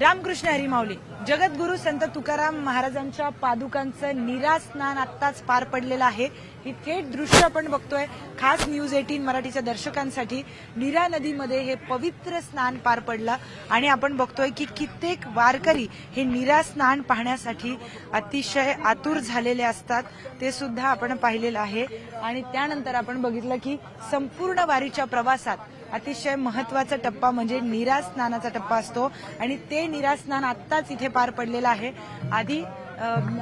रामकृष्ण हरी माऊली. जगद्गुरु संत तुकाराम महाराजांच्या पादुकांचं नीरा स्नान आत्ताच पार पडलेलं आहे. ही थेट दृश्य आपण बघतोय खास न्यूज 18 मराठीच्या दर्शकांसाठी. नीरा नदीमध्ये हे पवित्र स्नान पार पडलं आणि आपण बघतोय की कित्येक वारकरी हे नीरा स्नान पाहण्यासाठी अतिशय आतुर झालेले असतात. ते सुद्धा आपण पाहिलेलं आहे. आणि त्यानंतर आपण बघितलं की संपूर्ण वारीच्या प्रवासात अतिशय महत्वाचा टप्पा म्हणजे नीरा स्नानाचा टप्पा असतो आणि ते नीरा स्नान आत्ताच इथे पार पडलेलं आहे. आधी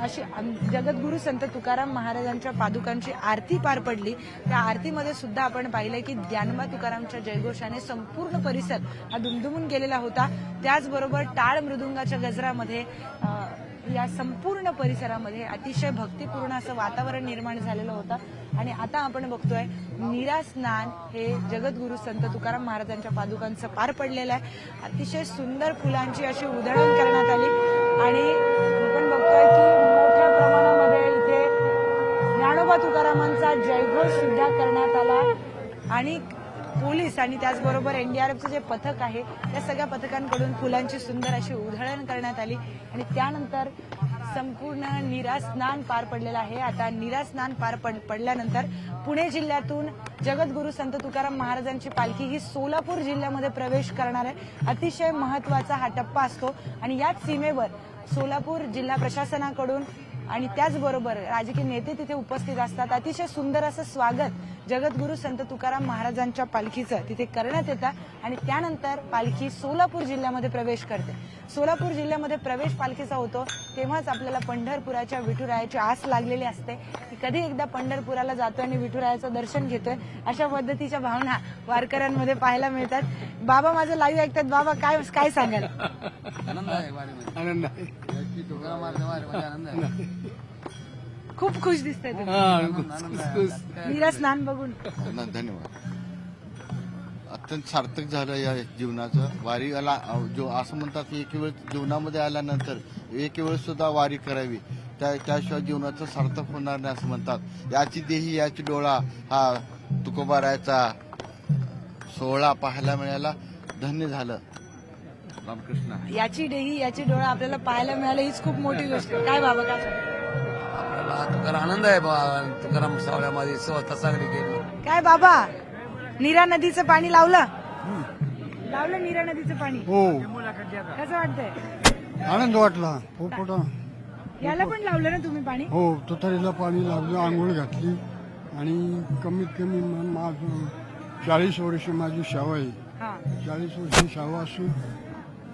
अशी जगद्गुरु संत तुकाराम महाराजांच्या पादुकांची आरती पार पडली. त्या आरतीमध्ये सुद्धा आपण पाहिलंय की ज्ञानोबा तुकारामच्या जयघोषाने संपूर्ण परिसर हा दुमदुमून गेलेला होता. त्याचबरोबर टाळ मृदुंगाच्या गजरामध्ये या संपूर्ण परिसरामध्ये अतिशय भक्तिपूर्ण असं वातावरण निर्माण झालेलं होतं. आणि आता आपण बघतोय नीरा स्नान हे जगद्गुरु संत तुकाराम महाराजांच्या पादुकांचं पार पडलेलं आहे. अतिशय सुंदर फुलांची अशी उधळण करण्यात आली आणि आपण बघतोय की मोठ्या प्रमाणामध्ये इथे ज्ञानोबा तुकारामांचा जयघोष सुद्धा करण्यात आला आणि पोलीस आणि त्याचबरोबर एनडीआरएफचं जे पथक आहे त्या सगळ्या पथकांकडून फुलांची सुंदर अशी उधळण करण्यात आली आणि त्यानंतर संपूर्ण नीरा स्नान पार पडलेलं आहे. आता नीरा स्नान पार पडल्यानंतर पुणे जिल्ह्यातून जगद्गुरु संत तुकाराम महाराजांची पालखी ही सोलापूर जिल्ह्यामध्ये प्रवेश करणार आहे. अतिशय महत्वाचा हा टप्पा असतो आणि याच सीमेवर सोलापूर जिल्हा प्रशासनाकडून आणि त्याचबरोबर राजकीय नेते तिथे उपस्थित असतात. अतिशय सुंदर असं स्वागत जगद्गुरु संत तुकाराम महाराजांच्या पालखीचं तिथे करण्यात येतं आणि त्यानंतर पालखी सोलापूर जिल्ह्यामध्ये प्रवेश करते. सोलापूर जिल्ह्यामध्ये प्रवेश पालखीचा होतो तेव्हाच आपल्याला पंढरपुराच्या विठुरायाची आस लागलेली असते की कधी एकदा पंढरपुराला जातोय आणि विठुरायाचं दर्शन घेतोय. अशा पद्धतीच्या भावना वारकऱ्यांमध्ये पाहायला मिळतात. बाबा माझं लाईव्ह ऐकतात. बाबा काय काय सांगाल? आनंद आहे. खूप खुश दिसतंय नीरा स्नान बघून. धन्यवाद. अत्यंत सार्थक झालं या जीवनाचं. वारी आला जो असं म्हणतात की एक वेळ जीवनामध्ये आल्यानंतर एक वेळ सुद्धा वारी करावी त्याशिवाय जीवनाचं सार्थक होणार नाही असं म्हणतात. याची देही याची डोळा हा तुकोबारायचा सोहळा पाहायला मिळाला. धन्य झालं. रामकृष्ण. याची देही याची डोळा आपल्याला पाहायला मिळालं हीच खूप मोठी गोष्ट. काय बाबा काय आपल्याला तुकाराम आनंद आहे बाबा. तुकाराम सावळ्यामध्ये स्वतः चांगली केली. काय बाबा नीरा नदीचं पाणी लावलं नीरा नदीचं पाणी हो. कसं वाटतंय? आनंद वाटला खूप मोठा. याला पण लावलं ना तुम्ही पाणी? हो तुतारीला पाणी लावलं, आंघोळ घातली आणि कमीत कमी माझं 40 वर्ष माझी शाळा आहे. हा 40 वर्ष शाळा असून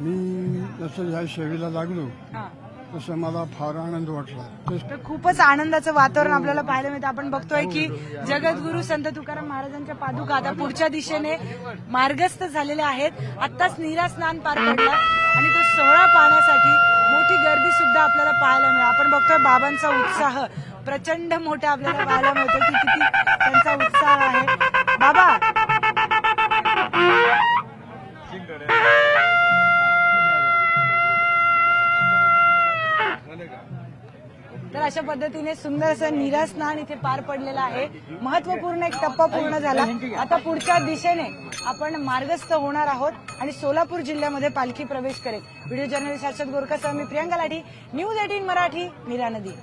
मी जसं ह्या सेवेला लागलो हा. तसं मला फार आनंद वाटला. तर खूपच आनंदाचं वातावरण आपल्याला पाहायला मिळतं. आपण बघतोय की जगद्गुरु संत तुकाराम महाराजांच्या पादुका आता पुढच्या दिशेने मार्गस्थ झालेल्या आहेत. आत्ताच नीरा स्नान पार पडला आणि तो सोहळा पाहण्यासाठी मोठी गर्दी सुद्धा आपल्याला पाहायला मिळेल. आपण बघतोय बाबांचा उत्साह प्रचंड मोठा आपल्याला पाहायला मिळतो की किती त्यांचा उत्साह आहे. बाबा तर अशा पद्धतीने सुंदर असं नीरा स्नान इथे पार पडलेलं आहे. महत्वपूर्ण एक टप्पा पूर्ण झाला. आता पुढच्या दिशेने आपण मार्गस्थ होणार आहोत आणि सोलापूर जिल्ह्यामध्ये पालखी प्रवेश करेल. व्हिडिओ जर्नलिस्ट हर्षद गोरकासह मी प्रियांका लाठी, न्यूज 18 मराठी, नीरा नदी.